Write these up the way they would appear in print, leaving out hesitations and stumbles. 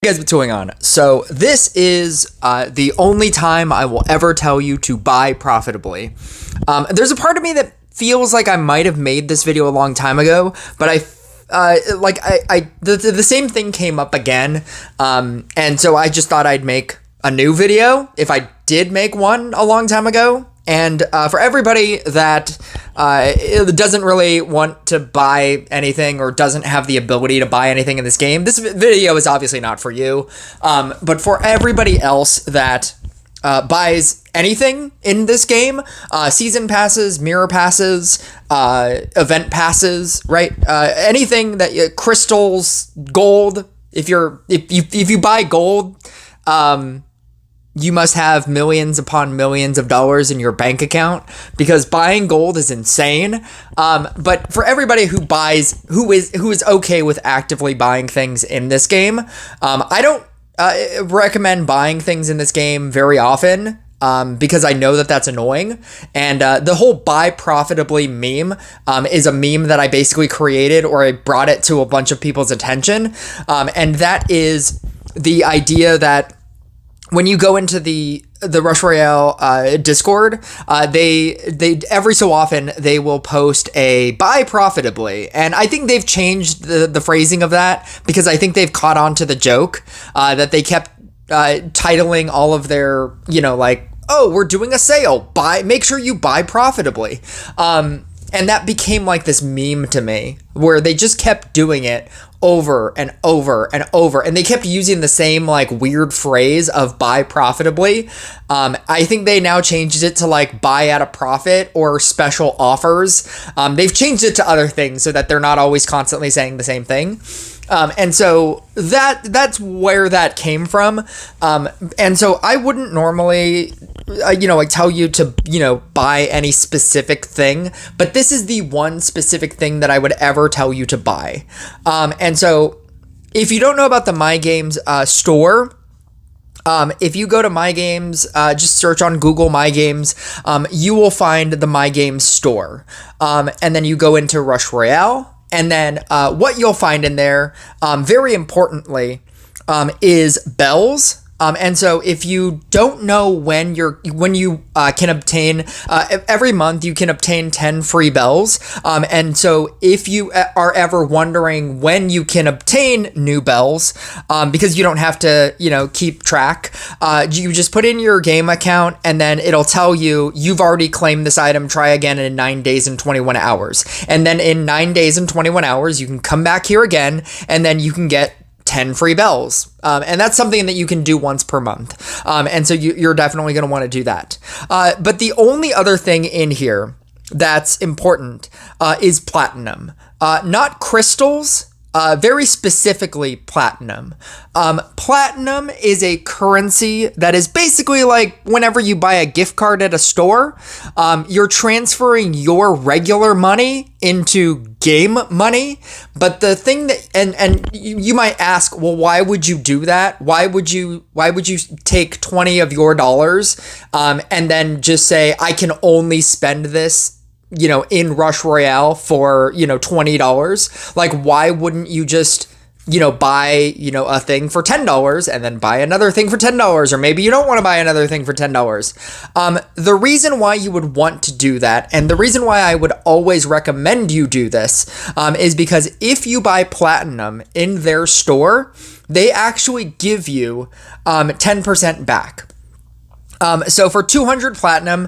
Guys, what's going on? So this is the only time I will ever tell you to buy profitably. There's a part of me that feels like I might have made this video a long time ago, but the same thing came up again, and so I just thought I'd make a new video if I did make one a long time ago. And for everybody that doesn't really want to buy anything or doesn't have the ability to buy anything in this game, this video is obviously not for you. But for everybody else that buys anything in this game, season passes, mirror passes, event passes, right? Anything that crystals, gold. If you buy gold, you must have millions upon millions of dollars in your bank account, because buying gold is insane. But for everybody who buys, who is okay with actively buying things in this game, I don't recommend buying things in this game very often, because I know that that's annoying. And the whole buy profitably meme is a meme that I basically created, or I brought it to a bunch of people's attention. And that is the idea that when you go into the Rush Royale Discord, they every so often they will post a buy profitably, and I think they've changed the phrasing of that, because I think they've caught on to the joke that they kept titling all of their, like, oh, we're doing a sale, make sure you buy profitably, and that became like this meme to me, where they just kept doing it over and over and over, and they kept using the same like weird phrase of buy profitably. I think they now changed it to like buy at a profit or special offers. They've changed it to other things so that they're not always constantly saying the same thing. And so that's where that came from. And so I wouldn't normally, like tell you to, buy any specific thing, but this is the one specific thing that I would ever tell you to buy. And so if you don't know about the My Games store, if you go to My Games, just search on Google My Games, you will find the My Games store. And then you go into Rush Royale. And then what you'll find in there, very importantly, is bells. And so if you don't know when you can obtain, every month you can obtain 10 free bells. And so if you are ever wondering when you can obtain new bells, because you don't have to, keep track, you just put in your game account, and then it'll tell you, you've already claimed this item, try again in 9 days and 21 hours. And then in 9 days and 21 hours, you can come back here again, and then you can get 10 free bells. And that's something that you can do once per month. And so you're definitely going to want to do that. But the only other thing in here that's important is platinum. Not crystals, very specifically platinum. Platinum is a currency that is basically like whenever you buy a gift card at a store, you're transferring your regular money into game money. But the thing that, and you might ask, well, why would you do that? Why would you take 20 of your dollars, and then just say, I can only spend this, in Rush Royale for, $20. Like, why wouldn't you just, buy, a thing for $10 and then buy another thing for $10, or maybe you don't want to buy another thing for $10. The reason why you would want to do that, and the reason why I would always recommend you do this, is because if you buy platinum in their store, they actually give you 10% back. So for 200 platinum,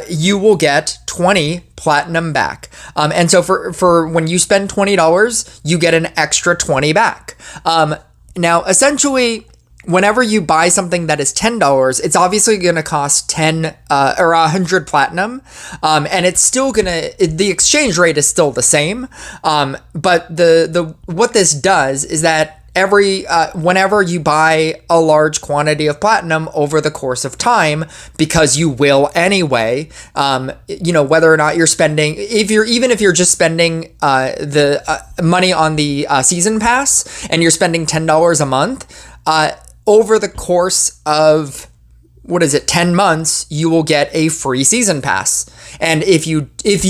you will get 20 platinum back. And so for when you spend $20, you get an extra 20 back. Now, essentially, whenever you buy something that is $10, it's obviously going to cost 10 or 100 platinum. And it's still the exchange rate is still the same. But what this does is that whenever you buy a large quantity of platinum over the course of time, because you will anyway, whether or not you're spending, even if you're just spending the money on the season pass, and you're spending $10 a month, over the course of what is it, 10 months, you will get a free season pass. And if you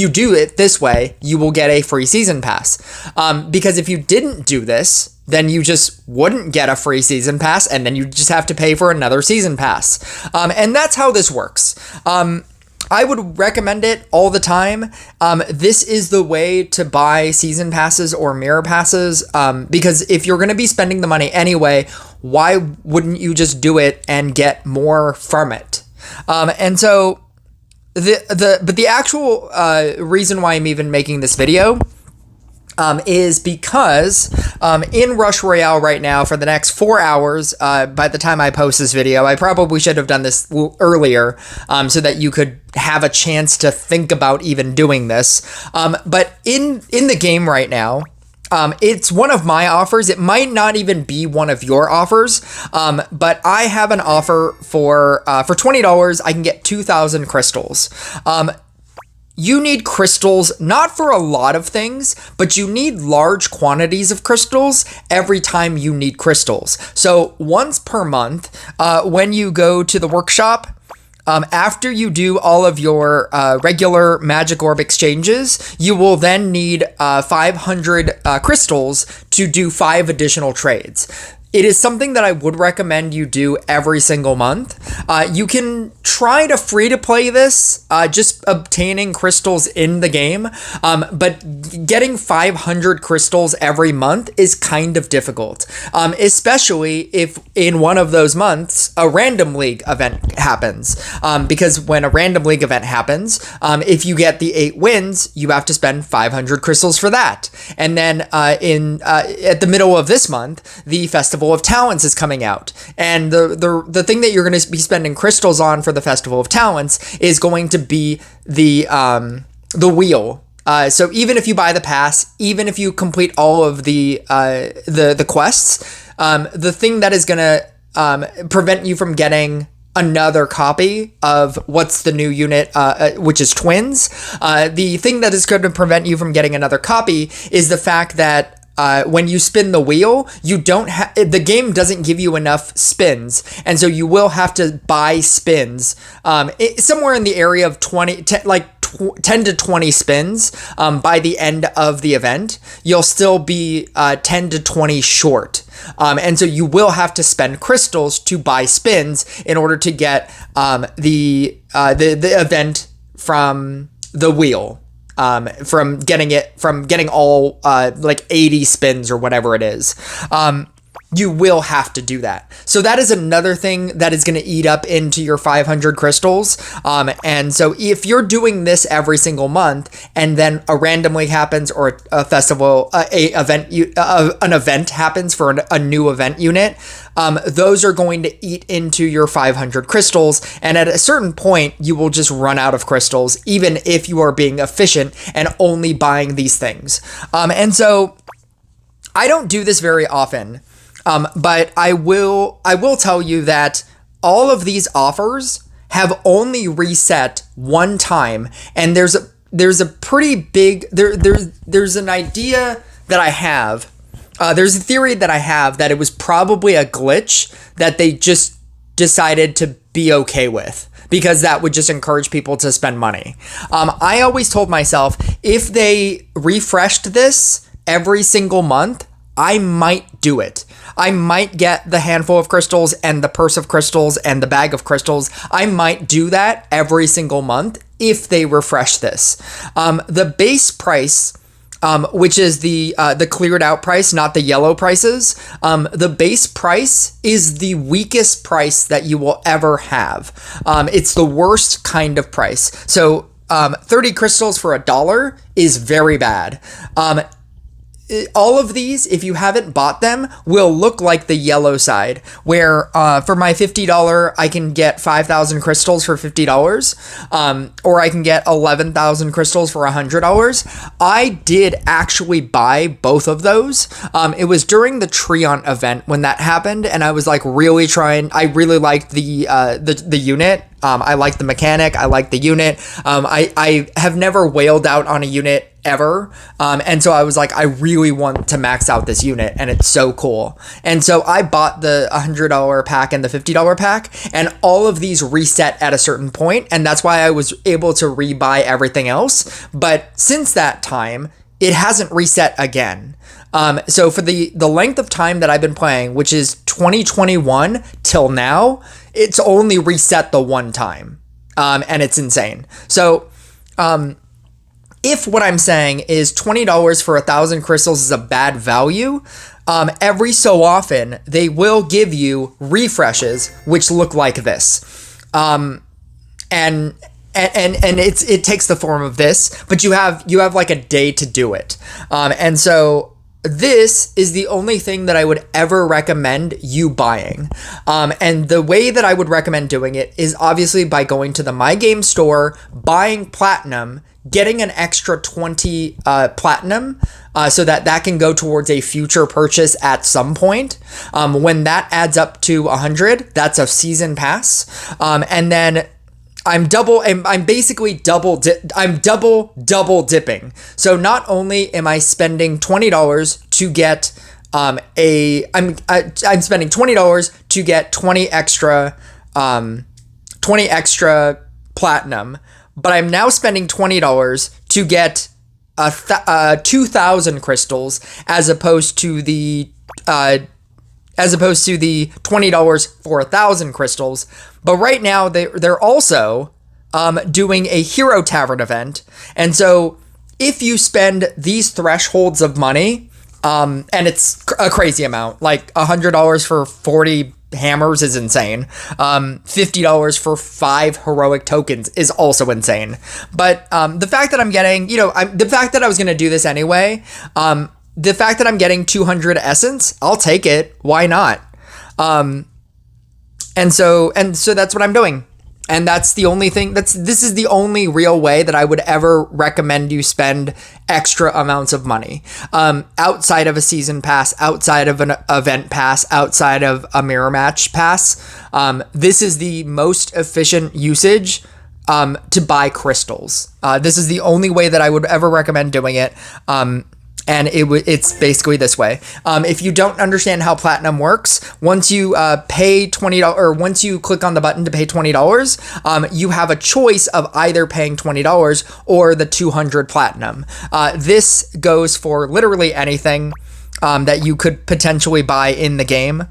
do it this way, you will get a free season pass. Because if you didn't do this, then you just wouldn't get a free season pass, and then you just have to pay for another season pass. And that's how this works. I would recommend it all the time. This is the way to buy season passes or mirror passes, because if you're going to be spending the money anyway, why wouldn't you just do it and get more from it? And so the actual reason why I'm even making this video is because in Rush Royale right now for the next 4 hours, by the time I post this video, I probably should have done this earlier so that you could have a chance to think about even doing this. But in the game right now, it's one of my offers. It might not even be one of your offers, but I have an offer for $20. I can get 2,000 crystals. You need crystals, not for a lot of things, but you need large quantities of crystals every time you need crystals. So once per month, when you go to the workshop, after you do all of your regular magic orb exchanges, you will then need 500 crystals to do 5 additional trades. It is something that I would recommend you do every single month. You can try to free to play this, just obtaining crystals in the game, but getting 500 crystals every month is kind of difficult, especially if in one of those months a random league event happens. Because when a random league event happens, if you get the 8 wins, you have to spend 500 crystals for that. And then at the middle of this month, the Festival of Talents is coming out, and the thing that you're going to be spending crystals on for the Festival of Talents is going to be the wheel. So even if you buy the pass, even if you complete all of the quests, the thing that is going to prevent you from getting another copy of what's the new unit, which is twins. The thing that is going to prevent you from getting another copy is the fact that when you spin the wheel, the game doesn't give you enough spins, and so you will have to buy spins somewhere in the area of 10 to 20 spins by the end of the event. You'll still be 10 to 20 short. And so you will have to spend crystals to buy spins in order to get the event from the wheel. From getting all 80 spins or whatever it is. You will have to do that. So that is another thing that is going to eat up into your 500 crystals. And so if you're doing this every single month, and then a random league happens, or a festival, an event happens for a new event unit, those are going to eat into your 500 crystals. And at a certain point, you will just run out of crystals, even if you are being efficient and only buying these things. And so I don't do this very often. But I will tell you that all of these offers have only reset one time, and there's a pretty big there's an idea that I have. There's a theory that I have that it was probably a glitch that they just decided to be okay with, because that would just encourage people to spend money. I always told myself, if they refreshed this every single month, I might do it. I might get the handful of crystals and the purse of crystals and the bag of crystals. I might do that every single month if they refresh this. The base price, which is the cleared out price, not the yellow prices. The base price is the weakest price that you will ever have. It's the worst kind of price. So 30 crystals for $1 is very bad. All of these, if you haven't bought them, will look like the yellow side, where for my $50, I can get 5,000 crystals for $50, or I can get 11,000 crystals for $100. I did actually buy both of those. It was during the Treant event when that happened, and I was like really trying. I really liked the unit. I like the mechanic. I like the unit. I have never whaled out on a unit ever. And so I was like, I really want to max out this unit, and it's so cool. And so I bought the $100 pack and the $50 pack, and all of these reset at a certain point, and that's why I was able to rebuy everything else. But since that time, it hasn't reset again. So for the length of time that I've been playing, which is 2021 till now, it's only reset the one time. And it's insane. So, if what I'm saying is $20 for 1,000 crystals is a bad value, every so often they will give you refreshes which look like this, and it takes the form of this, but you have like a day to do it, and so this is the only thing that I would ever recommend you buying. And the way that I would recommend doing it is obviously by going to the My Game store, buying platinum, getting an extra 20 platinum so that can go towards a future purchase at some point. When that adds up to 100, that's a season pass. And then I'm double dipping. So not only am I spending $20 to get I'm spending $20 to get 20 extra platinum, but I'm now spending $20 to get 2,000 crystals as opposed to the $20 for 1,000 crystals. But right now they're also doing a Hero Tavern event. And so if you spend these thresholds of money, and it's a crazy amount, like $100 for 40 hammers is insane. $50 for 5 heroic tokens is also insane. But the fact that I'm getting, the fact that I was going to do this anyway, the fact that I'm getting 200 essence, I'll take it. Why not? And so that's what I'm doing. And that's the only thing this is the only real way that I would ever recommend you spend extra amounts of money. Outside of a season pass, outside of an event pass, outside of a mirror match pass. This is the most efficient usage to buy crystals. This is the only way that I would ever recommend doing it. And it's basically this way. If you don't understand how platinum works, once you pay $20, or once you click on the button to pay $20, you have a choice of either paying $20 or the 200 platinum. This goes for literally anything that you could potentially buy in the game.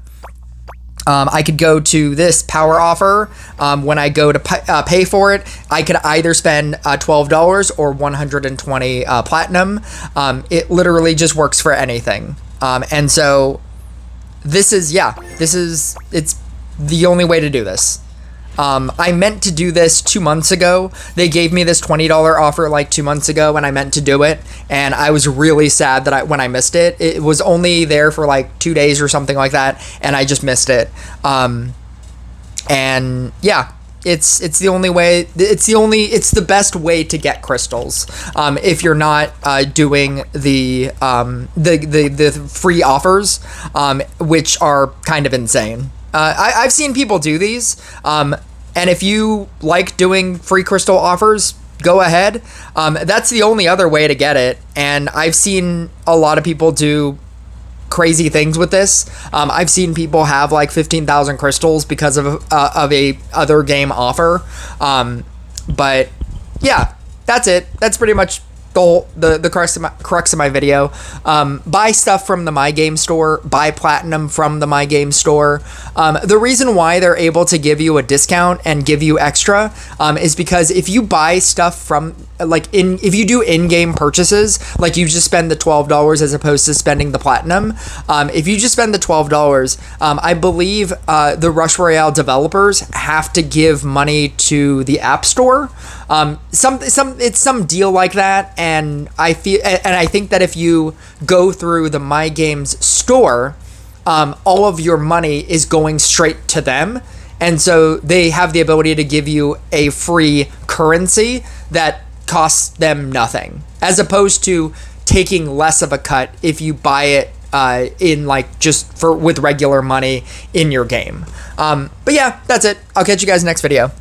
I could go to this power offer. When I go to pay for it, I could either spend $12 or 120 platinum. It literally just works for anything. And so it's the only way to do this. I meant to do this 2 months ago. They gave me this $20 offer like 2 months ago, and I meant to do it. And I was really sad that when I missed it. It was only there for like 2 days or something like that, and I just missed it. And yeah, it's the only way. It's the best way to get crystals. If you're not doing the free offers, which are kind of insane. I've seen people do these, and if you like doing free crystal offers, go ahead. That's the only other way to get it, and I've seen a lot of people do crazy things with this. I've seen people have like 15,000 crystals because of a other game offer. But yeah, that's it. That's pretty much the crux of my video. Buy stuff from the My Game store, buy platinum from the My Game store. The reason why they're able to give you a discount and give you extra is because if you buy stuff from if you do in-game purchases, like you just spend the $12 as opposed to spending the platinum, if you just spend the $12, I believe the Rush Royale developers have to give money to the App Store. It's some deal like that, and I think that if you go through the My Games store, all of your money is going straight to them, and so they have the ability to give you a free currency that costs them nothing, as opposed to taking less of a cut if you buy it with regular money in your game. But yeah, that's it. I'll catch you guys next video.